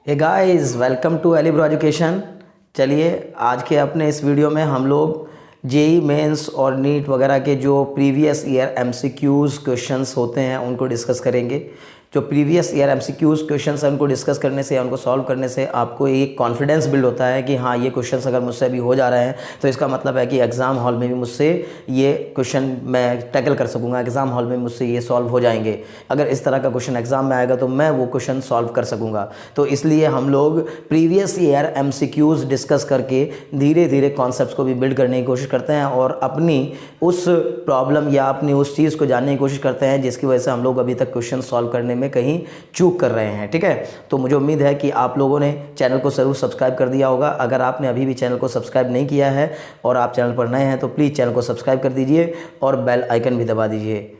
Hey guys, welcome to Elibro education. चलिए आज के अपने इस वीडियो में हम लोग जेई मेंस और नीट वगैरह के जो प्रीवियस ईयर एमसीक्यूज़ क्वेश्चंस होते हैं उनको डिस्कस करेंगे। जो प्रीवियस ईयर एमसीक्यूज़ क्वेश्चंस हैं उनको डिस्कस करने से, उनको सॉल्व करने से आपको एक कॉन्फिडेंस बिल्ड होता है कि हाँ, ये क्वेश्चंस अगर मुझसे अभी हो जा रहे हैं तो इसका मतलब है कि एग्ज़ाम हॉल में भी मुझसे ये क्वेश्चन मैं टैकल कर सकूँगा, एग्ज़ाम हॉल में मुझसे ये सॉल्व हो जाएंगे। अगर इस तरह का क्वेश्चन एग्ज़ाम में आएगा तो मैं वो क्वेश्चन सॉल्व कर सकूँगा। तो इसलिए हम लोग प्रीवियस ईयर एमसीक्यूज़ डिस्कस करके धीरे धीरे कॉन्सेप्ट्स को भी बिल्ड करने की कोशिश करते हैं और अपनी उस प्रॉब्लम या अपनी उस चीज़ को जानने की कोशिश करते हैं जिसकी वजह से हम लोग अभी तक क्वेश्चन सॉल्व करने में कहीं चूक कर रहे हैं। ठीक है, तो मुझे उम्मीद है कि आप लोगों ने चैनल को ज़रूर सब्सक्राइब कर दिया होगा। अगर आपने अभी भी चैनल को सब्सक्राइब नहीं किया है और आप चैनल पर नए हैं तो प्लीज़ चैनल को सब्सक्राइब कर दीजिए और बेल आइकन भी दबा दीजिए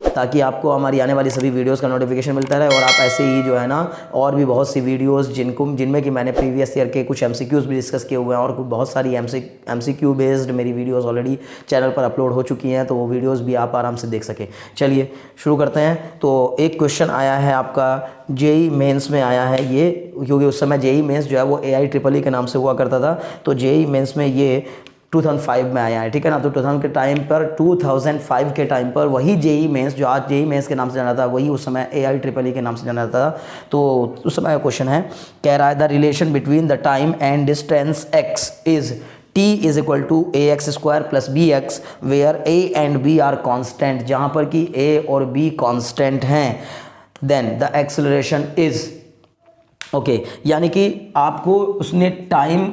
ताकि आपको हमारी आने वाली सभी वीडियोस का नोटिफिकेशन मिलता रहे। और आप ऐसे ही जो है ना और भी बहुत सी वीडियोस जिनमें कि मैंने प्रीवियस ईयर के कुछ एमसीक्यूज़ भी डिस्कस किए हुए हैं और बहुत सारी एमसीक्यू बेस्ड मेरी वीडियोस ऑलरेडी चैनल पर अपलोड हो चुकी हैं, तो वो वीडियोस भी आप आराम से देख सकें। चलिए शुरू करते हैं। तो एक क्वेश्चन आया है आपका जेई मेंस में आया है ये, क्योंकि उस समय जेई मेंस जो है वो AIEEE के नाम से हुआ करता था, तो जेई मेंस में ये 2005 में आया है। ठीक है ना, तो 2005 के टाइम पर वही जेई मेंस जो आज जेई मेंस के नाम से जाना था वही उस समय AIEEE के नाम से जाना था। तो उस समय का क्वेश्चन है, कह रहा है the relation between the time and distance x is t is equal to ax² plus bx where a and b are constant. जहाँ पर कि a और b कॉन्स्टेंट हैं, then the acceleration is okay, यानी कि आपको उसने टाइम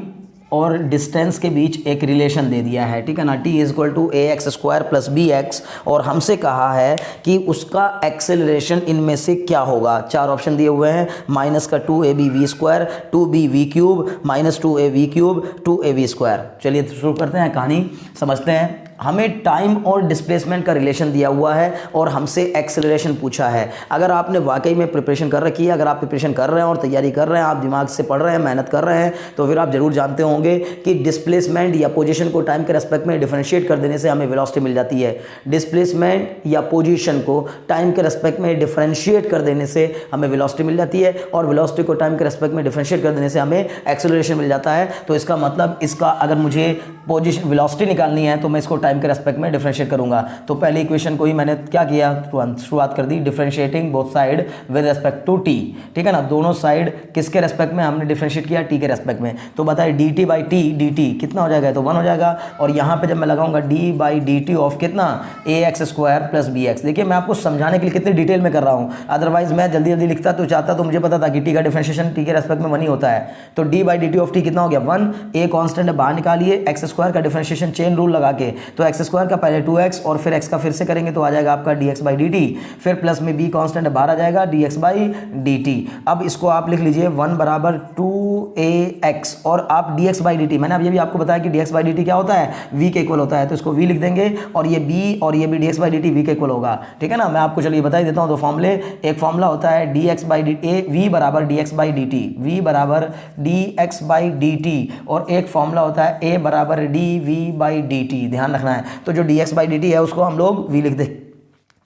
और डिस्टेंस के बीच एक रिलेशन दे दिया है। ठीक है ना, t is equal to ax² plus bx और हमसे कहा है कि उसका एक्सेलरेशन इनमें से क्या होगा। चार ऑप्शन दिए हुए हैं, माइनस का 2abv², 2bv³ minus 2av³, 2av²। चलिए शुरू करते हैं, कहानी समझते हैं। हमें टाइम और डिस्प्लेसमेंट का रिलेशन दिया हुआ है और हमसे एक्सेलरेशन पूछा है। अगर आपने वाकई में प्रिपरेशन कर रखी है, अगर आप प्रिपरेशन कर रहे हैं और तैयारी कर रहे हैं, आप दिमाग से पढ़ रहे हैं, मेहनत कर रहे हैं, तो फिर आप जरूर जानते होंगे कि डिस्प्लेसमेंट या पोजीशन को टाइम के रेस्पेक्ट में डिफरेंशिएट कर देने से हमें वेलोसिटी मिल जाती है। डिस्प्लेसमेंट या पोजीशन को टाइम के रेस्पेक्ट में डिफरेंशिएट कर देने से हमें वेलोसिटी मिल जाती है और वेलोसिटी को टाइम के रेस्पेक्ट में डिफरेंशिएट कर देने से हमें एक्सेलरेशन मिल जाता है। तो इसका मतलब इसका अगर मुझे पोजीशन वेलोसिटी निकालनी है तो मैं इसको टाइम के रेस्पेक्ट में डिफरेंशिएट करूंगा। तो पहले इक्वेशन को ही मैंने क्या किया, शुरुआत कर दी differentiating both side with respect to t. ठीक है ना, दोनों साइड किसके रेस्पेक्ट में हमने डिफरेंशिएट किया, टी के रेस्पेक्ट में। तो बताइए dt/t dt कितना हो जाएगा, तो 1 हो जाएगा। और यहाँ पे जब मैं लगाऊंगा d/dt ऑफ कितना, ax² प्लस bx। देखिए मैं आपको समझाने के लिए कितनी डिटेल में कर रहा हूँ, अदरवाइज मैं जल्दी जल्दी लिखता तो चाहता तो मुझे पता था कि टी का डिफरेंशिएशन टी के रेस्पेक्ट में 1 ही होता है। तो d/dt ऑफ टी कितना हो गया, 1। a कॉन्स्टेंट है, बाहर निकालिए, x² का डिफरेंशिएशन चेन रूल लगा के, तो x² का पहले 2x और फिर x का फिर से करेंगे तो आ जाएगा आपका dx/dt, फिर प्लस में b कांस्टेंट बाहर आ जाएगा dx/dt। अब इसको आप लिख लीजिए 1 बराबर 2ax और आप dx/dt, मैंने अब ये भी आपको बताया कि dx/dt क्या होता है, v के इक्वल होता है, तो इसको v लिख देंगे और ये b और ये भी dx/dt v के इक्वल होगा। ठीक है ना, मैं आपको चलिए बता ही देता हूँ। तो फॉर्मूले, एक फॉर्मूला होता है dx/dt, v बराबर dx/dt, v बराबर dx/dt और एक फॉर्मूला होता है a बराबर dv/dt, ध्यान रखना है। तो जो dx/dt है उसको हम लोग v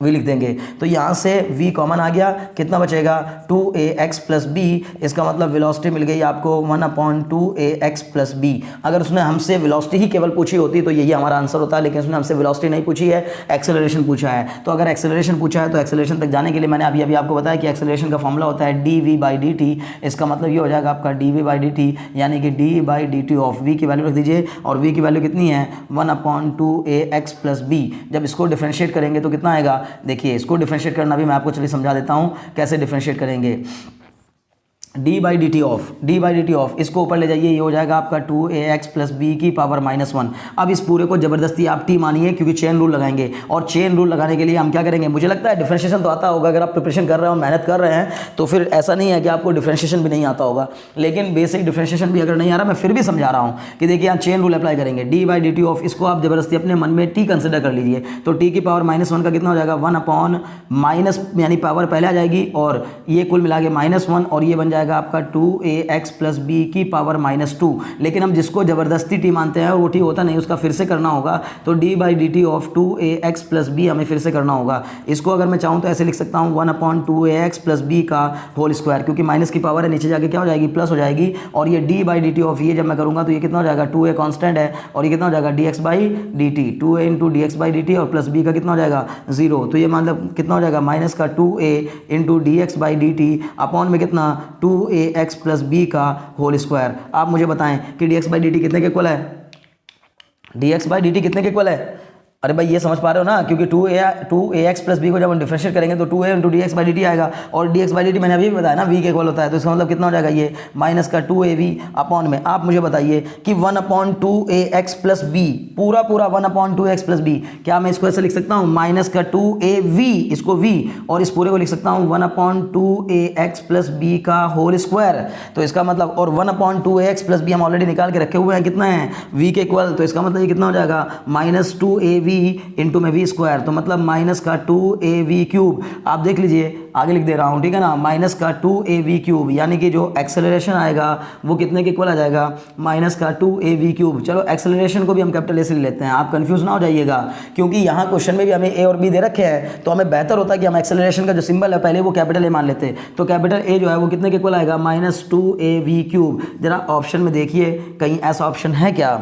लिख देंगे। तो यहाँ से v कॉमन आ गया, कितना बचेगा 2ax प्लस b। इसका मतलब वेलोसिटी मिल गई आपको 1/2ax प्लस b। अगर उसने हमसे वेलोसिटी ही केवल पूछी होती तो यही हमारा आंसर होता, लेकिन उसने हमसे वेलोसिटी नहीं पूछी है, एक्सेलरेशन पूछा है। तो अगर एक्सेलरेशन पूछा है तो एक्सेलरेशन तक जाने के लिए मैंने अभी आपको बताया कि एक्सेलरेशन का फॉर्मूला होता है dv/dt। इसका मतलब ये हो जाएगा आपका dv/dt, यानी कि d/dt ऑफ v की वैल्यू रख दीजिए और v की वैल्यू कितनी है 1/2ax प्लस b। जब इसको डिफरेंशिएट करेंगे तो कितना आएगा, देखिए इसको डिफरेंशिएट करना भी मैं आपको चलिए समझा देता हूं कैसे डिफरेंशिएट करेंगे। d/dt ऑफ इसको ऊपर ले जाइए, ये हो जाएगा आपका 2ax प्लस b की पावर -1। अब इस पूरे को जबरदस्ती आप t मानिए क्योंकि चेन रूल लगाएंगे, और चेन रूल लगाने के लिए हम क्या करेंगे, मुझे लगता है डिफरेंशिएशन तो आता होगा। अगर आप प्रिपरेशन कर रहे हो, मेहनत कर रहे हैं, तो फिर ऐसा नहीं है कि आपको डिफरेंशिएशन भी नहीं आता होगा। लेकिन बेसिक डिफरेंशिएशन भी अगर नहीं आ रहा, मैं फिर भी समझा रहा हूँ कि देखिए यहाँ चेन रूल अप्लाई करेंगे। d/dt ऑफ इसको आप जबरदस्ती अपने मन में t कंसिडर कर लीजिए, तो t की पावर -1 का कितना हो जाएगा 1 यानी पावर पहले आ जाएगी और ये कुल मिला के -1 और ये बन जाएगा आपका 2ax प्लस बी की पावर -2। लेकिन हम जिसको ज़बरदस्ती टी मानते हैं वो टी होता नहीं, उसका फिर से करना होगा। तो d/dt of 2ax plus B हमें फिर से करना होगा। इसको अगर मैं चाहूँ तो ऐसे लिख सकता हूँ 1/2ax प्लस बी का होल स्क्वायर, क्योंकि माइनस की पावर है, नीचे जाके क्या हो जाएगी, प्लस हो जाएगी। और ये d/dt ऑफ ये जब मैं करूँगा तो ये कितना हो जाएगा, 2a कॉन्स्टेंट है, और ये कितना हो जाएगा dx/dt, 2a इंटू dx/dt, और प्लस b का कितना हो जाएगा 0। तो ये मतलब कितना हो जाएगा, माइनस का 2a इंटू dx/dt अपॉन में कितना 2ax प्लस बी का होल स्क्वायर। आप मुझे बताएं कि dx/dt कितने के इक्वल है, dx/dt कितने के इक्वल है। अरे भाई ये समझ पा रहे हो ना, क्योंकि 2ax प्लस बी को जब हम डिफरेंशिएट करेंगे तो 2a इंटू dx/dt आएगा, और dx/dt मैंने अभी भी बताया ना v के इक्वल होता है। तो इसका मतलब कितना हो जाएगा, ये माइनस का 2av अपॉन में, आप मुझे बताइए कि 1/2ax प्लस बी, पूरा 1/2ax प्लस बी, क्या मैं इसको ऐसे लिख सकता हूँ माइनस का 2av, इसको v, और इस पूरे को लिख सकता हूँ 1/2ax प्लस बी का होल स्क्वायर। तो इसका मतलब, और 1/2ax प्लस बी हम ऑलरेडी निकाल के रखे हुए हैं, कितना है v के इक्वल। तो इसका मतलब ये कितना हो जाएगा, माइनस 2av इंटू में वी स्क्वायर, तो मतलब माइनस का 2av क्यूब। आप देख लीजिए, आगे लिख दे रहा हूँ, ठीक है ना, माइनस का 2av क्यूब, यानी कि जो एक्सेलरेशन आएगा वो कितने के इक्वल आ जाएगा, माइनस का 2av क्यूब। चलो एक्सेलरेशन को भी हम कैपिटल ए से ले लेते हैं, आप कंफ्यूज ना हो जाइएगा, क्योंकि यहाँ क्वेश्चन में भी हमें ए और बी दे रखे हैं, तो हमें बेहतर होता है कि हम एक्सेलरेशन का जो सिंबल है पहले वो कैपिटल ए मान लेते हैं। तो कैपिटल ए जो है वो कितने के इक्वल आएगा, माइनस 2av क्यूब। जरा ऑप्शन में देखिए कहीं ऐसा ऑप्शन है क्या,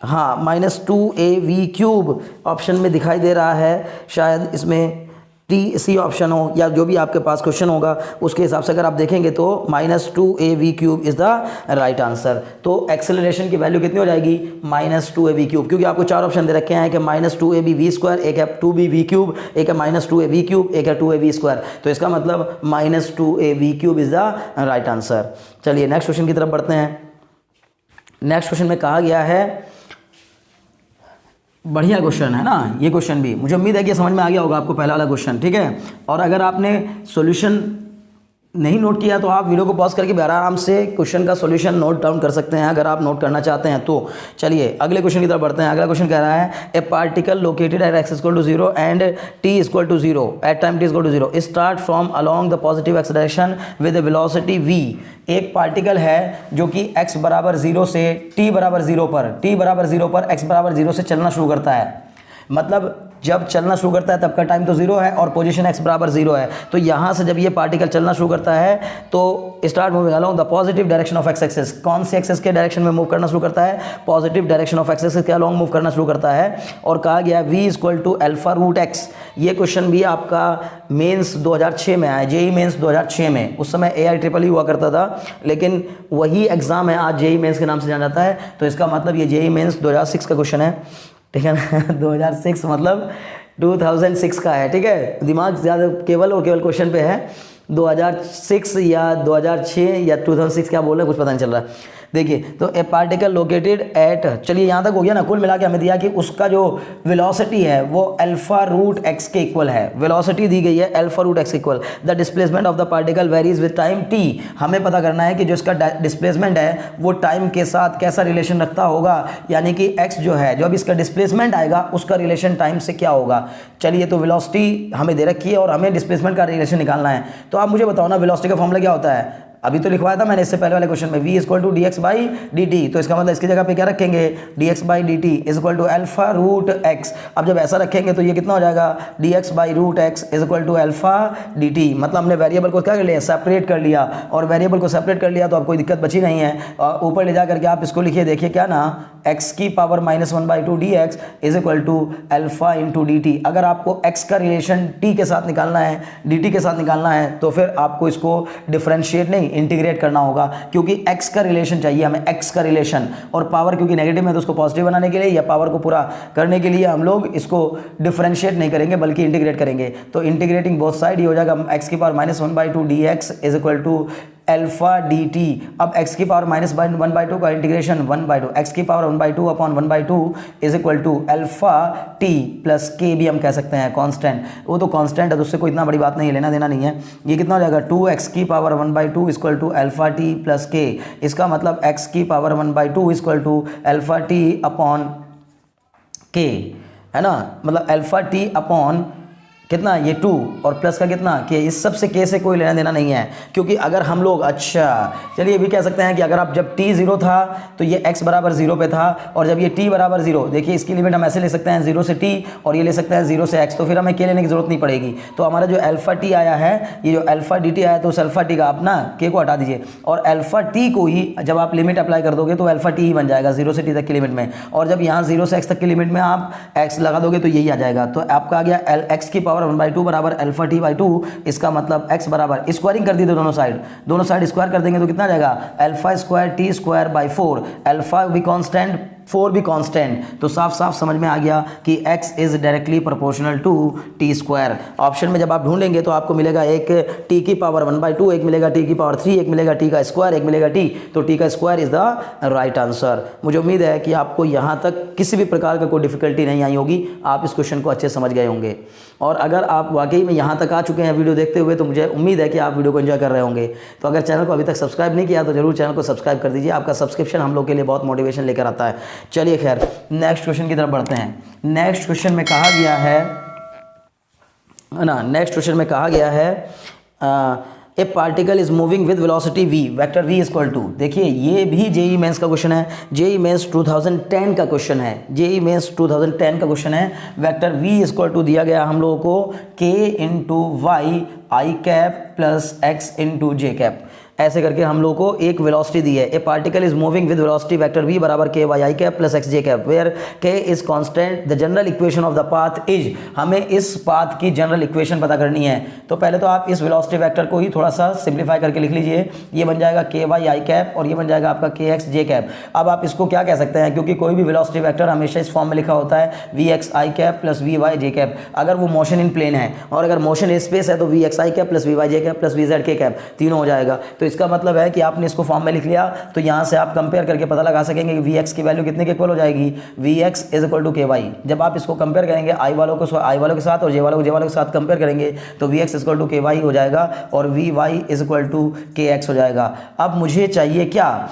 हाँ माइनस 2av क्यूब ऑप्शन में दिखाई दे रहा है, शायद इसमें सी ऑप्शन हो, या जो भी आपके पास क्वेश्चन होगा उसके हिसाब से अगर आप देखेंगे तो minus 2av cube is the right answer. तो एक्सेलरेशन की वैल्यू कितनी हो जाएगी, माइनस 2av क्यूब, क्योंकि आपको चार ऑप्शन दे रखे हैं कि माइनस 2ab वी स्क्वायर, एक है 2bv क्यूब, एक है माइनस 2av क्यूब, एक है 2av स्क्वायर। तो इसका मतलब minus 2av cube is the right answer. चलिए नेक्स्ट क्वेश्चन की तरफ बढ़ते हैं। नेक्स्ट क्वेश्चन में कहा गया है, बढ़िया क्वेश्चन है ना ये क्वेश्चन भी, मुझे उम्मीद है कि समझ में आ गया होगा आपको पहला वाला क्वेश्चन, ठीक है। और अगर आपने सॉल्यूशन नहीं नोट किया तो आप वीडियो को पॉज करके आराम से क्वेश्चन का सॉल्यूशन नोट डाउन कर सकते हैं, अगर आप नोट करना चाहते हैं तो। चलिए अगले क्वेश्चन की तरफ बढ़ते हैं। अगला क्वेश्चन कह रहा है, a particle located at x equal to 0 and t equal to 0 at time t equal to 0 start from along the positive acceleration with velocity v। एक पार्टिकल है जो कि x बराबर 0 से t बराबर 0 पर x बराबर 0 से चलना शुरू करता है। मतलब जब चलना शुरू करता है तब का टाइम तो 0 है और पोजीशन x बराबर 0 है। तो यहाँ से जब ये पार्टिकल चलना शुरू करता है तो start moving along the positive direction of x axis. कौन सी एक्सिस के डायरेक्शन में मूव करना शुरू करता है, positive direction of x axis के अलोंग मूव करना शुरू करता है। और कहा गया v equal to alpha root x। ये क्वेश्चन भी आपका मेंस 2006 में आया, जेई मेंस 2006 में। उस समय AI हुआ करता था, लेकिन वही एग्जाम है आज जेई मेंस के नाम से जाना जाता है। तो इसका मतलब ये जेई मेंस 2006 का क्वेश्चन है, ठीक है ना 2006 मतलब 2006 का है, ठीक है। दिमाग ज़्यादा केवल और केवल क्वेश्चन पे है। 2006 या 2006 या 2006 क्या बोल रहे हैं कुछ पता नहीं चल रहा है। देखिए तो ए पार्टिकल लोकेटेड एट, चलिए यहाँ तक हो गया ना। कुल मिला के हमें दिया कि उसका जो वेलोसिटी है वो अल्फा रूट x के इक्वल है। वेलोसिटी दी गई है alpha root x equal. The displacement of the particle varies with time t। हमें पता करना है कि जो इसका डिस्प्लेसमेंट है वो टाइम के साथ कैसा रिलेशन रखता होगा, यानी कि x जो है, जो अभी इसका डिस्प्लेसमेंट आएगा उसका रिलेशन टाइम से क्या होगा। चलिए तो वेलोसिटी हमें दे रखी है और हमें डिस्प्लेसमेंट का रिलेशन निकालना है। तो आप मुझे बताओ ना वेलोसिटी का फॉर्मूला क्या होता है। अभी तो लिखवाया था मैंने इससे पहले वाले क्वेश्चन में, v इक्वल टू dx/dt। तो इसका मतलब इसकी जगह पे क्या रखेंगे, dx/dt is equal to alpha root x। अब जब ऐसा रखेंगे तो ये कितना हो जाएगा, dx/√x is equal to alpha dt। मतलब हमने वेरिएबल को क्या कर लिया, सेपरेट कर लिया, और वेरिएबल को सेपरेट कर लिया तो अब कोई दिक्कत बची नहीं है। और ऊपर ले जा करके आप इसको लिखिए, देखिए क्या ना, x की power -1/2 dx is equal to alpha into dt। अगर आपको x का रिलेशन t के साथ निकालना है, dt के साथ निकालना है, तो फिर आपको इसको डिफरेंशिएट नहीं इंटीग्रेट करना होगा, क्योंकि x का रिलेशन चाहिए हमें, x का रिलेशन। और पावर क्योंकि नेगेटिव है तो उसको पॉजिटिव बनाने के लिए या पावर को पूरा करने के लिए हम लोग इसको डिफरेंशिएट नहीं करेंगे बल्कि इंटीग्रेट करेंगे। तो इंटीग्रेटिंग बोथ साइड ये हो जाएगा x की power -1/2 dx is equal to alpha dt। अब x की पावर -1/2 का इंटीग्रेशन 1/2, x की power 1/2 upon 1/2 is equal to alpha t plus k भी हम कह सकते हैं कांस्टेंट। वो तो कांस्टेंट है तो उससे कोई इतना बड़ी बात नहीं है, लेना देना नहीं है। ये कितना हो जाएगा, 2x की power 1/2 equal to alpha t plus k। इसका मतलब x की power 1/2 equal to alpha t upon k, है ना। मतलब अल्फा t अपॉन कितना, ये 2 और प्लस का कितना के, इस सब से के से कोई लेना देना नहीं है, क्योंकि अगर हम लोग, अच्छा चलिए ये भी कह सकते हैं कि अगर आप जब t 0 था तो ये x बराबर 0 पे था, और जब ये t बराबर 0, देखिए इसकी लिमिट हम ऐसे ले सकते हैं 0 से t, और ये ले सकते हैं 0 से x, तो फिर हमें के लेने की जरूरत नहीं पड़ेगी। तो हमारा जो अल्फा t आया है, ये जो अल्फा dt आया, तो उस अल्फा t का आप ना k को हटा दीजिए, और अल्फा t को ही जब आप लिमिट अप्लाई कर दोगे तो अल्फा t ही बन जाएगा 0 से t तक की लिमिट में, और जब यहाँ 0 से x तक की लिमिट में आप x लगा दोगे तो यही आ जाएगा। तो आपका आ गया x की पावर 1/2 बराबर अल्फा t बाई 2, इसका मतलब x बराबर, स्क्वायरिंग कर दी दोनों साइड स्क्वायर कर देंगे तो कितना आ जाएगा, alpha square t square by 4, alpha भी कांस्टेंट 4 भी कांस्टेंट, तो साफ साफ समझ में आ गया कि x is directly proportional to t square. Option में जब आप ढूंढेंगे तो आपको मिलेगा एक t की पावर 1/2, एक मिलेगा t की पावर 3, एक मिलेगा t का स्क्वायर, एक मिलेगा t, तो t का square is the right answer. मुझे उम्मीद है कि आपको यहाँ तक किसी भी प्रकार का कोई डिफिकल्टी नहीं आई होगी, आप इस क्वेश्चन को अच्छे समझ गए होंगे, और अगर आप वाकई में यहाँ तक आ चुके हैं वीडियो देखते हुए तो मुझे उम्मीद है कि आप वीडियो को एंजॉय कर रहे होंगे। तो अगर चैनल को अभी तक सब्सक्राइब नहीं किया तो जरूर चैनल को सब्सक्राइब कर दीजिए, आपका सब्सक्रिप्शन हम लोग के लिए बहुत मोटिवेशन लेकर आता है। चलिए खैर नेक्स्ट क्वेश्चन की तरफ बढ़ते हैं। नेक्स्ट क्वेश्चन में कहा गया है ना, नेक्स्ट क्वेश्चन में कहा गया है a particle is moving with velocity v, vector v equal to, देखिए ये भी जेई मेंस का क्वेश्चन है, जेई मेंस 2010 का क्वेश्चन है, जेई मेंस 2010 का क्वेश्चन है। वेक्टर v इक्वल टू दिया गया हम लोगों को k into y i cap plus x into j cap, ऐसे करके हम लोग को एक वेलोसिटी दी है। A particle is moving with velocity vector v बराबर k y i cap plus x j cap, where k is constant, the general equation of the path is, हमें इस पाथ की जनरल इक्वेशन पता करनी है। तो पहले तो आप इस वेलोसिटी वेक्टर को ही थोड़ा सा सिंप्लीफाई करके लिख लीजिए, ये बन जाएगा k वाई आई कैप और ये बन जाएगा आपका k x जे कैप। अब आप इसको क्या कह सकते हैं, क्योंकि कोई भी वेलोसिटी वेक्टर हमेशा इस फॉर्म में लिखा होता है v x आई कैप प्लस v y जे कैप, अगर वो मोशन इन प्लेन है, और अगर मोशन इन स्पेस है तो v x आई कैप प्लस v y जे कैप प्लस v z के कैप, तीनों हो जाएगा। तो इसका मतलब है कि आपने इसको फॉर्म में लिख लिया, तो यहाँ से आप कंपेयर करके पता लगा सकेंगे कि Vx की वैल्यू कितने के इक्वल हो जाएगी, Vx इज इक्वल टू के वाई। जब आप इसको कंपेयर करेंगे आई वालों के साथ और जे वालों के साथ कंपेयर करेंगे तो Vx इज इक्वल टू के वाई हो जाएगा और Vy इज इक्वल टू के एक्स हो जाएगा। अब मुझे चाहिए क्या,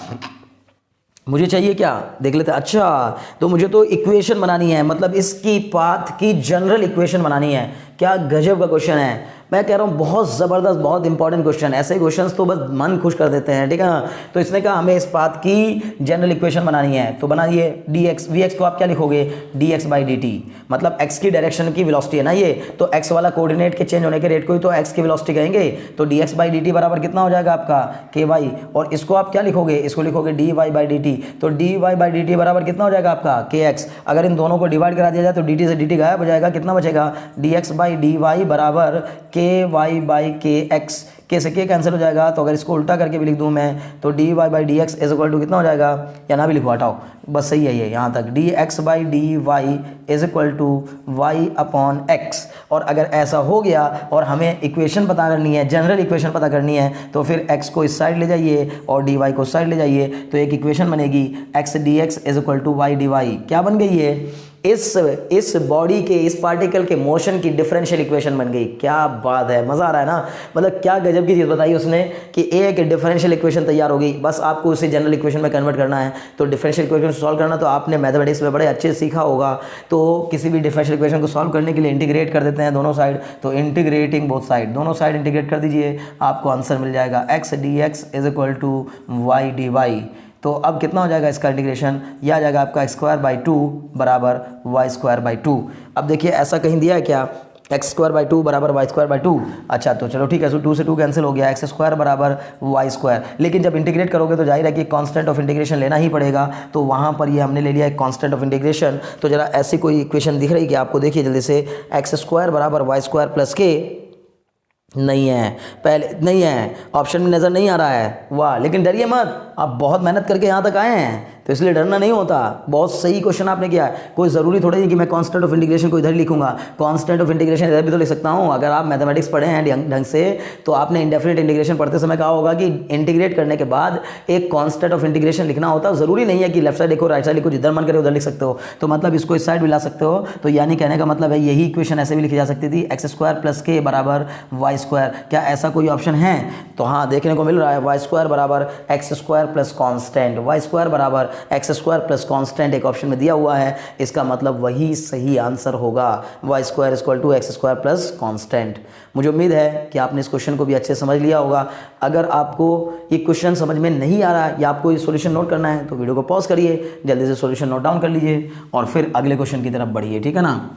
मुझे चाहिए क्या देख लेते हैं। अच्छा तो मुझे तो इक्वेशन बनानी है, मतलब इसकी पाथ की जनरल इक्वेशन बनानी है। क्या गजब का क्वेश्चन है, मैं कह रहा हूँ बहुत ज़बरदस्त, बहुत इंपॉर्टेंट क्वेश्चन। ऐसे क्वेश्चंस तो बस मन खुश कर देते हैं, ठीक है ना। तो इसने कहा हमें इस पाथ की जनरल इक्वेशन बनानी है, तो बनाइए dx, vx को आप क्या लिखोगे dx बाई dt, मतलब x की डायरेक्शन की वेलोसिटी है ना ये, तो x वाला कोऑर्डिनेट के चेंज होने के रेट को ही तो x की वेलोसिटी कहेंगे। तो dx बाई dt बराबर कितना हो जाएगा आपका ky, और इसको आप क्या लिखोगे, इसको लिखोगे dy बाई dt, तो dy बाई dt बराबर कितना हो जाएगा आपका kx। अगर इन दोनों को डिवाइड करा दिया जाए तो dt से dt गायब हो जाएगा, कितना बचेगा dx बाई dy बराबर ky बाई kx, के से के कैंसिल हो जाएगा। तो अगर इसको उल्टा करके भी लिख दूं मैं तो dy by dx is equal to कितना हो जाएगा, या ना भी लिखो हटाओ, बस सही है ये यहाँ तक, dx by dy is equal to y upon x। और अगर ऐसा हो गया और हमें इक्वेशन पता करनी है, जनरल इक्वेशन पता करनी है, तो फिर x को इस साइड ले जाइए और dy को साइड ले जाइए, तो एक इक्वेशन बनेगी x dx is equal to y dy। क्या बन गई है, इस बॉडी के, इस पार्टिकल के मोशन की डिफरेंशियल इक्वेशन बन गई। क्या बात है, मज़ा आ रहा है ना, मतलब क्या गजब की चीज़ बताई उसने कि एक डिफरेंशियल इक्वेशन तैयार हो गई। बस आपको उसे जनरल इक्वेशन में कन्वर्ट करना है। तो डिफरेंशियल इक्वेशन सॉल्व करना तो आपने मैथमेटिक्स में बड़े अच्छे से सीखा होगा। तो किसी भी डिफरेंशियल इक्वेशन को सॉल्व करने के लिए इंटीग्रेट कर देते हैं दोनों साइड, तो इंटीग्रेटिंग बोथ साइड, दोनों साइड इंटीग्रेट कर दीजिए, आपको आंसर मिल जाएगा x dx is equal to y dy। तो अब कितना हो जाएगा इसका इंटीग्रेशन, यह आ जाएगा आपका x² बाई 2 बराबर y² बाई 2। अब देखिए ऐसा कहीं दिया है क्या, x² बाई 2 बराबर y² बाई 2। अच्छा तो चलो ठीक है, 2 से 2 कैंसिल हो गया, x² बराबर y²। लेकिन जब इंटीग्रेट करोगे तो जाहिर है कि कांस्टेंट ऑफ इंटीग्रेशन लेना ही पड़ेगा, तो वहाँ पर ये हमने ले लिया एक कांस्टेंट ऑफ इंटीग्रेशन। तो जरा ऐसी कोई इक्वेशन दिख रही है कि आपको, देखिए जल्दी से, x² बराबर y² प्लस k नहीं है, पहले नहीं है, ऑप्शन में नज़र नहीं आ रहा है। वाह, लेकिन डरिए मत, आप बहुत मेहनत करके यहाँ तक आए हैं तो इसलिए डरना नहीं होता। बहुत सही क्वेश्चन आपने किया है। कोई ज़रूरी थोड़ी नहीं कि मैं कांस्टेंट ऑफ इंटीग्रेशन को इधर लिखूंगा, कांस्टेंट ऑफ इंटीग्रेशन इधर भी तो लिख सकता हूँ। अगर आप मैथमेटिक्स पढ़े हैं ढंग से तो आपने इंडेफिनिट इंटीग्रेशन पढ़ते समय कहा होगा कि इंटीग्रेट करने के बाद एक कांस्टेंट ऑफ इंटीग्रेशन लिखना होता है। ज़रूरी नहीं है कि लेफ्ट साइड लिखो राइट साइड लिखो, जिधर मन करे उधर लिख सकते हो। तो मतलब इसको इस साइड भी ला सकते हो। तो यानी कहने का मतलब है यही इक्वेशन ऐसे भी लिखी जा सकती थी, x² प्लस k बराबर y²। क्या ऐसा कोई ऑप्शन है? तो हाँ, देखने को मिल रहा है, y² बराबर x² प्लस कॉन्स्टेंट, y² बराबर एक्स स्क्वायर प्लस कांस्टेंट एक ऑप्शन में दिया हुआ है, इसका मतलब वही सही आंसर होगा, y square equal to x square plus constant. मुझे उम्मीद है कि आपने इस क्वेश्चन को भी अच्छे से समझ लिया होगा। अगर आपको ये क्वेश्चन समझ में नहीं आ रहा है या आपको ये सॉल्यूशन नोट करना है तो वीडियो को पॉज करिए, जल्दी से सॉल्यूशन नोट डाउन कर लीजिए और फिर अगले क्वेश्चन की तरफ बढ़िए, ठीक है ना।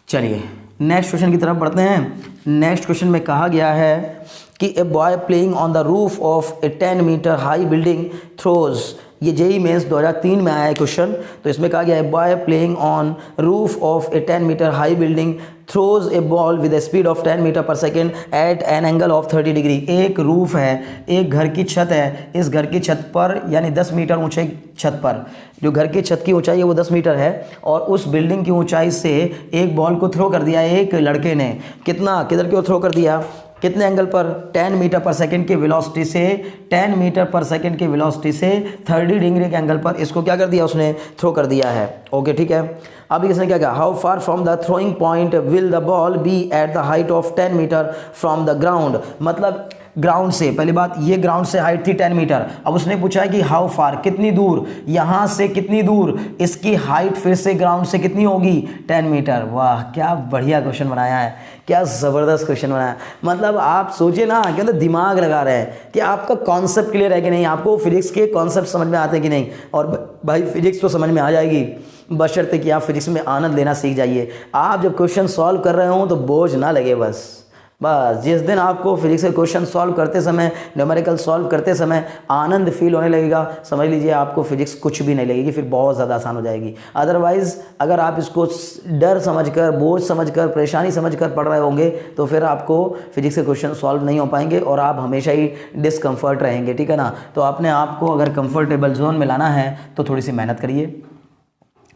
चलिए नेक्स्ट क्वेश्चन की तरफ बढ़ते हैं। नेक्स्ट क्वेश्चन में कहा गया है कि a boy playing on the roof of a 10 metre high building throws, ये जेई मेंस 2003 में आया है क्वेश्चन। तो इसमें कहा गया है boy playing on roof of a 10 metre high building throws a ball with a speed of 10 metre पर second at an angle of 30 degree. एक रूफ है, एक घर की छत है, इस घर की छत पर यानी 10 मीटर ऊंचे छत पर, जो घर की छत की ऊंचाई है वो 10 मीटर है और उस बिल्डिंग की ऊंचाई से एक बॉल को थ्रो कर दिया एक लड़के ने। कितना, किधर की ओर थ्रो कर दिया, कितने एंगल पर, 10 मीटर पर सेकंड की वेलोसिटी से, 10 मीटर पर सेकंड की वेलोसिटी से 30 डिग्री के एंगल पर इसको क्या कर दिया, उसने थ्रो कर दिया है। ओके ठीक है। अब इसने क्या कहा, how far from the throwing point will the ball be at the height of 10 metre from the ground. मतलब ग्राउंड से, पहली बात ये ग्राउंड से हाइट थी 10 मीटर, अब उसने पूछा है कि हाउ फार, कितनी दूर, यहाँ से कितनी दूर, इसकी हाइट फिर से ग्राउंड से कितनी होगी, 10 मीटर। वाह क्या बढ़िया क्वेश्चन बनाया है, क्या ज़बरदस्त क्वेश्चन बनाया। मतलब आप सोचिए ना कि मतलब दिमाग लगा रहे हैं कि आपका कॉन्सेप्ट क्लियर है कि नहीं, आपको फिजिक्स के कॉन्सेप्ट समझ में आते हैं कि नहीं। और भाई फिजिक्स तो समझ में आ जाएगी बशर्ते कि आप फिजिक्स में आनंद लेना सीख जाइए। आप जब क्वेश्चन सॉल्व कर रहे हो तो बोझ ना लगे, बस जिस दिन आपको फिजिक्स के क्वेश्चन सॉल्व करते समय, न्यूमेरिकल सॉल्व करते समय आनंद फील होने लगेगा, समझ लीजिए आपको फिजिक्स कुछ भी नहीं लगेगी, फिर बहुत ज़्यादा आसान हो जाएगी। अदरवाइज़ अगर आप इसको डर समझकर, बोझ समझकर, परेशानी समझकर पढ़ रहे होंगे तो फिर आपको फिजिक्स के क्वेश्चन सॉल्व नहीं हो पाएंगे और आप हमेशा ही डिसकम्फर्ट रहेंगे, ठीक है ना। तो अपने आप को अगर कंफर्टेबल जोन में लाना है तो थोड़ी सी मेहनत करिए।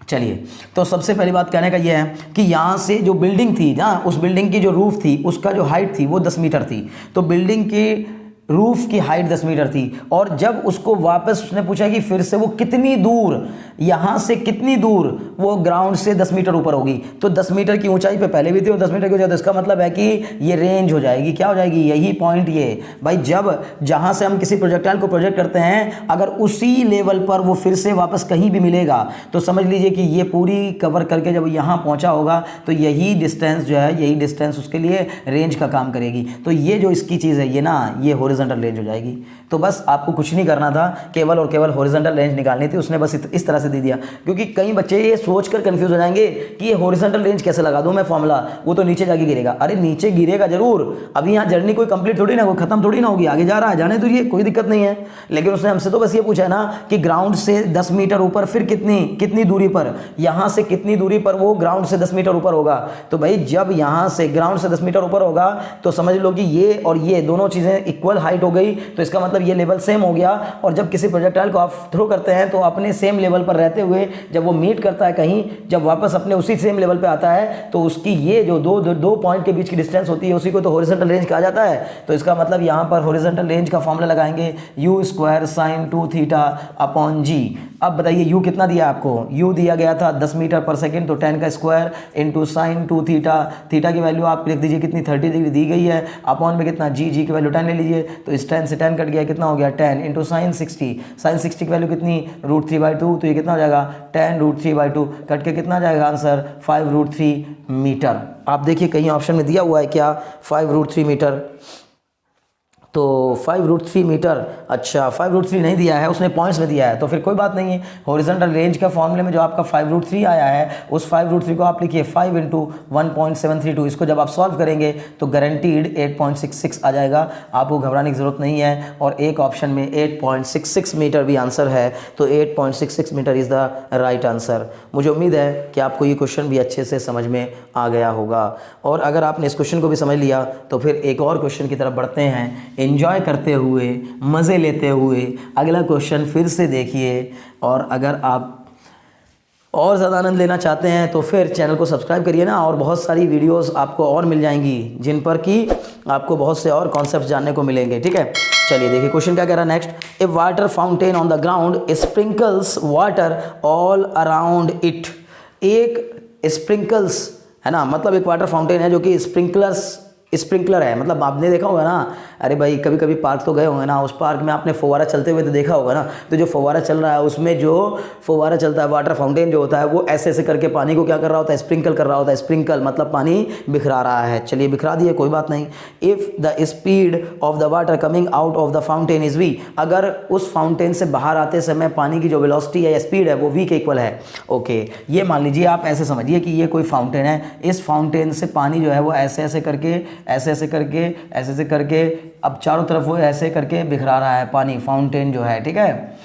चलिए, तो सबसे पहली बात कहने का यह है कि यहाँ से जो बिल्डिंग थी ना, उस बिल्डिंग की जो रूफ थी उसका जो हाइट थी वो 10 मीटर थी। तो बिल्डिंग की रूफ की हाइट 10 मीटर थी और जब उसको वापस उसने पूछा कि फिर से वो कितनी दूर, यहाँ से कितनी दूर वो ग्राउंड से 10 मीटर ऊपर होगी, तो 10 मीटर की ऊंचाई पे पहले भी थी और 10 मीटर की ऊंचाई, तो इसका मतलब है कि ये रेंज हो जाएगी, क्या हो जाएगी, यही पॉइंट ये भाई, जब जहाँ से हम किसी प्रोजेक्टाइल को प्रोजेक्ट करते हैं अगर उसी लेवल पर वो फिर से वापस कहीं भी मिलेगा तो समझ लीजिए कि ये पूरी कवर करके जब यहाँ पहुँचा होगा तो यही डिस्टेंस जो है, यही डिस्टेंस उसके लिए रेंज का काम करेगी। तो ये जो इसकी चीज़ है ये ना, ये हॉरिजॉन्टल रेंज हो जाएगी। तो बस आपको कुछ नहीं करना था, केवल और केवल हॉरिजॉन्टल रेंज निकालनी थी, उसने बस इस तरह से दे दिया। क्योंकि कई बच्चे ये सोचकर कंफ्यूज हो जाएंगे कि ये हॉरिजॉन्टल रेंज कैसे लगा दूं मैं फॉर्मूला, वो तो नीचे जाके गिरेगा। अरे नीचे गिरेगा जरूर, अभी यहाँ जर्नी कोई कंप्लीट थोड़ी ना, कोई खत्म थोड़ी ना होगी, आगे जा रहा है, जाने दीजिए, कोई दिक्कत नहीं है। लेकिन उसने हमसे तो बस ये पूछा है ना कि ग्राउंड से 10 मीटर ऊपर फिर कितनी दूरी पर, यहाँ से कितनी दूरी पर वो ग्राउंड से 10 मीटर ऊपर होगा। तो भाई जब यहाँ से ग्राउंड से 10 मीटर ऊपर होगा तो समझ लो कि ये और ये दोनों चीज़ें इक्वल हाइट हो गई, तो इसका मतलब ये लेवल सेम हो गया। और जब किसी प्रोजेक्टाइल को आप थ्रो करते हैं तो अपने सेम लेवल पर रहते हुए जब वो मीट करता है कहीं, जब वापस अपने उसी सेम लेवल पे आता है तो उसकी ये जो दो पॉइंट के बीच की डिस्टेंस होती है उसी को तो हॉरिजॉन्टल रेंज कहा जाता है। तो इसका मतलब यहाँ पर हॉरिजॉन्टल रेंज का फॉर्मूला लगाएंगे u square sine 2 theta upon G. अब बताइए u कितना दिया आपको, u दिया गया था 10 मीटर पर सेकेंड, तो 10 का square into sine 2 theta, theta की वैल्यू आप लिख दीजिए कितनी 30 डिग्री दी गई है, अपॉन में कितना जी की वैल्यू 10 ले लीजिए, तो इस 10 से 10 कट गया, कितना हो गया 10 इंटू साइन 60, साइन 60 की वैल्यू कितनी √3/2, तो ये कितना हो जाएगा 10 √3/2, कट के कितना जाएगा आंसर 5√3 मीटर। आप देखिए कहीं ऑप्शन में दिया हुआ है क्या 5√3 मीटर, तो 5√3 मीटर, अच्छा 5√3 नहीं दिया है, उसने पॉइंट्स में दिया है, तो फिर कोई बात नहीं है। हॉरिजॉन्टल रेंज का फॉर्मूले में जो आपका 5√3 आया है उस 5√3 को आप लिखिए 5 इंटू 1.732, इसको जब आप सॉल्व करेंगे तो गारंटीड 8.66 आ जाएगा, आपको घबराने की ज़रूरत नहीं है। और एक ऑप्शन में 8.66 मीटर भी आंसर है, तो 8.66 metre is the right answer. मुझे उम्मीद है कि आपको ये क्वेश्चन भी अच्छे से समझ में आ गया होगा। और अगर आपने इस क्वेश्चन को भी समझ लिया तो फिर एक और क्वेश्चन की तरफ बढ़ते हैं, एंजॉय करते हुए, मज़े लेते हुए। अगला क्वेश्चन फिर से देखिए, और अगर आप और ज़्यादा आनंद लेना चाहते हैं तो फिर चैनल को सब्सक्राइब करिए ना, और बहुत सारी वीडियोस आपको और मिल जाएंगी जिन पर कि आपको बहुत से और कॉन्सेप्ट जानने को मिलेंगे, ठीक है। चलिए देखिए क्वेश्चन क्या कह रहा है next, A water fountain on the ground sprinkles water all around it. एक स्प्रिंकल्स है ना, मतलब एक वाटर फाउंटेन है जो कि स्प्रिंकलर्स स्प्रिंकलर है। मतलब आपने देखा होगा ना, अरे भाई कभी कभी पार्क तो गए होंगे ना, उस पार्क में आपने फव्वारा चलते हुए तो देखा होगा ना, तो जो फव्वारा चल रहा है उसमें जो फव्वारा चलता है, वाटर फाउंटेन जो होता है, वो ऐसे ऐसे करके पानी को क्या कर रहा होता है, स्प्रिंकल कर रहा होता है। स्प्रिंकल मतलब पानी बिखरा रहा है। चलिए बिखरा दिए, कोई बात नहीं। If the speed of the water coming out of the fountain is v, अगर उस फाउंटेन से बाहर आते समय पानी की जो वेलोसिटी है या स्पीड है वो v के इक्वल है। ओके, ये मान लीजिए, आप ऐसे समझिए कि ये कोई फाउंटेन है, इस फाउंटेन से पानी जो है वो ऐसे ऐसे करके ऐसे ऐसे करके ऐसे ऐसे करके अब चारों तरफ वो ऐसे करके बिखरा रहा है पानी, फाउंटेन जो है, ठीक है।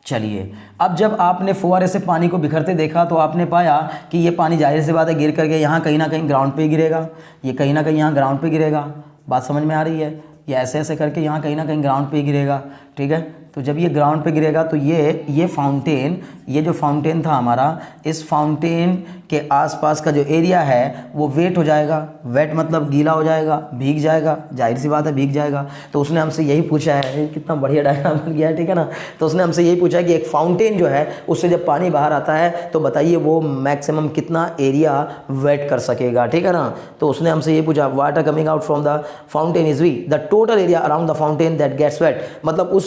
चलिए, अब जब आपने फुहारे से पानी को बिखरते देखा तो आपने पाया कि ये पानी जाहिर सी बात है गिर करके यहाँ कहीं ना कहीं ग्राउंड पे गिरेगा, ये कहीं ना कहीं यहाँ ग्राउंड पे गिरेगा। बात समझ में आ रही है? ये ऐसे ऐसे करके यहाँ कहीं ना कहीं ग्राउंड पे गिरेगा, ठीक है। तो जब ये ग्राउंड पे गिरेगा तो ये फाउंटेन, ये जो फाउंटेन था हमारा, इस फाउंटेन के आसपास का जो एरिया है वो वेट हो जाएगा। वेट मतलब गीला हो जाएगा, भीग जाएगा, जाहिर सी बात है भीग जाएगा। तो उसने हमसे यही पूछा है, कितना बढ़िया डायग्राम बन गया है, ठीक है ना। तो उसने हमसे यही पूछा है कि एक फाउंटेन जो है उससे जब पानी बाहर आता है तो बताइए वो मैक्सिमम कितना एरिया वेट कर सकेगा, ठीक है ना। तो उसने हमसे ये पूछा, water coming out from the fountain is v, the total area around the fountain that gets wet, मतलब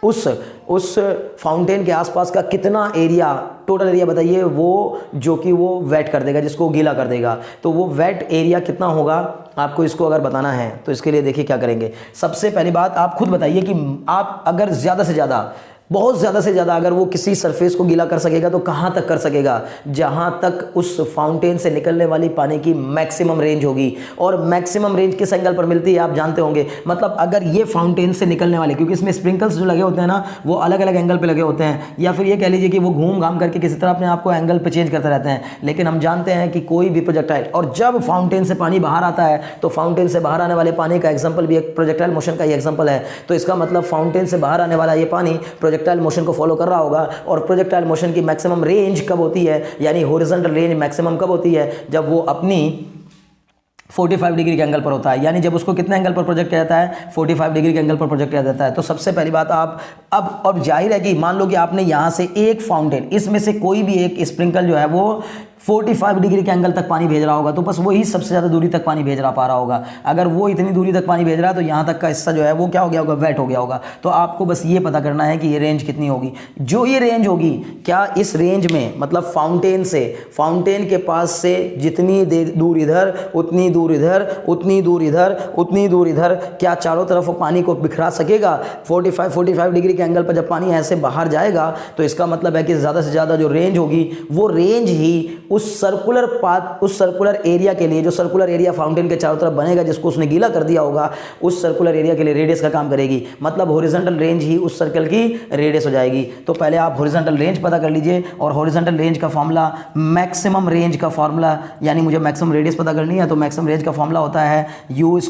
उस फाउंटेन के आसपास का कितना एरिया, टोटल एरिया बताइए वो जो कि वो वेट कर देगा, जिसको गीला कर देगा। तो वो वेट एरिया कितना होगा आपको इसको अगर बताना है तो इसके लिए देखिए क्या करेंगे। सबसे पहली बात आप खुद बताइए कि आप अगर ज़्यादा से ज़्यादा, बहुत ज़्यादा से ज़्यादा अगर वो किसी सरफेस को गीला कर सकेगा तो कहाँ तक कर सकेगा, जहाँ तक उस फाउंटेन से निकलने वाली पानी की मैक्सिमम रेंज होगी। और मैक्सिमम रेंज किस एंगल पर मिलती है आप जानते होंगे, मतलब अगर ये फाउंटेन से निकलने वाले, क्योंकि इसमें स्प्रिंकल्स जो लगे होते हैं ना वो अलग अलग एंगल पर लगे होते हैं, या फिर ये कह लीजिए कि वो घूम घाम करके किसी तरह अपने आपको एंगल पर चेंज करते रहते हैं। लेकिन हम जानते हैं कि कोई भी प्रोजेक्टाइल, और जब फाउंटेन से पानी बाहर आता है तो फाउंटेन से बाहर आने वाले पानी का एग्जाम्पल भी एक प्रोजेक्टाइल मोशन का ही एग्जाम्पल है। तो इसका मतलब फाउंटेन से बाहर आने वाला ये पानी प्रोजेक्टाइल मोशन को फॉलो कर रहा होगा। और प्रोजेक्टाइल मोशन की मैक्सिमम रेंज कब होती है, यानी हॉरिजॉन्टल रेंज मैक्सिमम कब होती है, जब वो अपनी 45 डिग्री के एंगल पर होता है। यानी जब उसको कितने एंगल पर प्रोजेक्ट किया जाता है, 45 डिग्री के एंगल पर प्रोजेक्ट किया जाता है। तो सबसे पहली बात आप अब जाहिर है कि मान लो कि आपने यहाँ से एक फाउंटेन, इसमें से कोई भी एक स्प्रिंकल जो है वो 45 डिग्री के एंगल तक पानी भेज रहा होगा, तो बस वही सबसे ज़्यादा दूरी तक पानी भेज पा रहा होगा। अगर वो इतनी दूरी तक पानी भेज रहा है तो यहाँ तक का हिस्सा जो है वो क्या हो गया होगा, वेट हो गया होगा। तो आपको बस ये पता करना है कि ये रेंज कितनी होगी। जो ये रेंज होगी, क्या इस रेंज में मतलब फाउंटेन से, फाउंटेन के पास से जितनी दूर इधर, उतनी दूर इधर, उतनी दूर इधर, उतनी दूर इधर, क्या चारों तरफ पानी को बिखरा सकेगा? 45 डिग्री के एंगल पर जब पानी ऐसे बाहर जाएगा तो इसका मतलब है कि ज़्यादा से ज़्यादा जो रेंज होगी वो रेंज ही उस सर्कुलर पाथ, उस सर्कुलर एरिया के लिए, जो सर्कुलर एरिया फाउंटेन के चारों तरफ बनेगा जिसको उसने गीला कर दिया होगा, उस सर्कुलर एरिया के लिए रेडियस का काम करेगी। मतलब हॉरिजॉन्टल रेंज ही उस सर्कल की रेडियस हो जाएगी। तो पहले आप हॉरिजॉन्टल रेंज पता कर लीजिए, और हॉरिजॉन्टल रेंज का फॉर्मूला, मैक्सिमम रेंज का फॉर्मूला, यानी मुझे मैक्सिमम रेडियस पता करनी है तो मैक्सिमम रेंज का फॉर्मूला होता है u²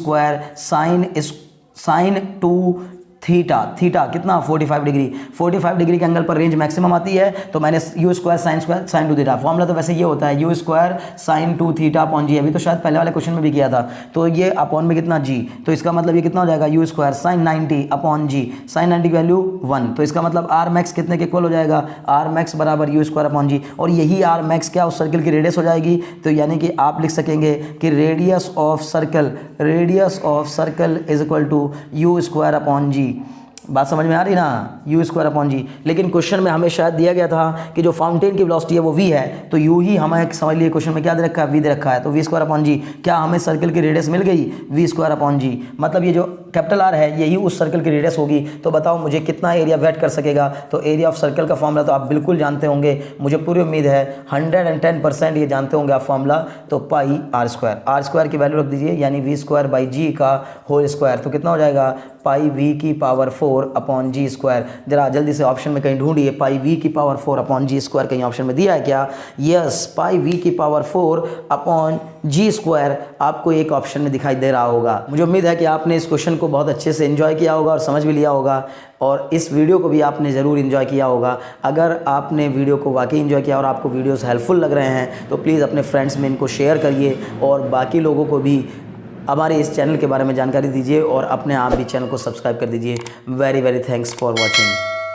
साइन 2 थीटा। थीटा कितना? 45 डिग्री। 45 डिग्री के एंगल पर रेंज मैक्सिमम आती है, तो मैंने u² साइन 2 थीटा। फॉर्मूला तो वैसे ये होता है u² साइन 2 थीटा अपॉन जी। अभी तो शायद पहले वाले क्वेश्चन में भी किया था। तो ये अपॉन में कितना g, तो इसका मतलब ये कितना हो जाएगा u² साइन 90 अपॉन जी। साइन 90 की वैल्यू 1, तो इसका मतलब r मैक्स कितने के इक्वल हो जाएगा, r मैक्स बराबर u² अपॉन जी। और यही r मैक्स क्या उस सर्कल की रेडियस हो जाएगी। तो यानी कि आप लिख सकेंगे कि radius of circle is equal to u² upon G. बात समझ में आ रही ना, u² अपॉन जी। लेकिन क्वेश्चन में हमें शायद दिया गया था कि जो फाउंटेन की वेलोसिटी है वो v है, तो u ही हमें समझ लिए क्वेश्चन में क्या दे रखा है, v दे रखा है। तो v² अपॉन जी, क्या हमें सर्कल की रेडियस मिल गई, v² अपॉन जी। मतलब ये जो कैपिटल R है यही उस सर्कल की रेडियस होगी। तो बताओ मुझे कितना एरिया वेट कर सकेगा। तो एरिया ऑफ सर्कल का फॉर्मूला तो आप बिल्कुल जानते होंगे, मुझे पूरी उम्मीद है 110% ये जानते होंगे आप फॉर्मूला। तो पाई r² की वैल्यू रख दीजिए, यानी v² जी का होल स्क्वायर। तो कितना हो जाएगा, पाई v की पावर 4 अपॉन जी स्क्वायर। जरा जल्दी से ऑप्शन में कहीं ढूंढिए, पाई v की पावर 4 अपॉन जी स्क्वायर कहीं ऑप्शन में दिया है क्या? यस, पाई v की पावर 4 अपॉन जी स्क्वायर आपको एक ऑप्शन में दिखाई दे रहा होगा। मुझे उम्मीद है कि आपने इस क्वेश्चन को बहुत अच्छे से एंजॉय किया होगा और समझ भी लिया होगा, और इस वीडियो को भी आपने ज़रूर एंजॉय किया होगा। अगर आपने वीडियो को वाकई एंजॉय किया और आपको वीडियोस हेल्पफुल लग रहे हैं तो प्लीज़ अपने फ्रेंड्स में इनको शेयर करिए और बाकी लोगों को भी हमारे इस चैनल के बारे में जानकारी दीजिए, और अपने आप भी चैनल को सब्सक्राइब कर दीजिए। Very thanks for watching.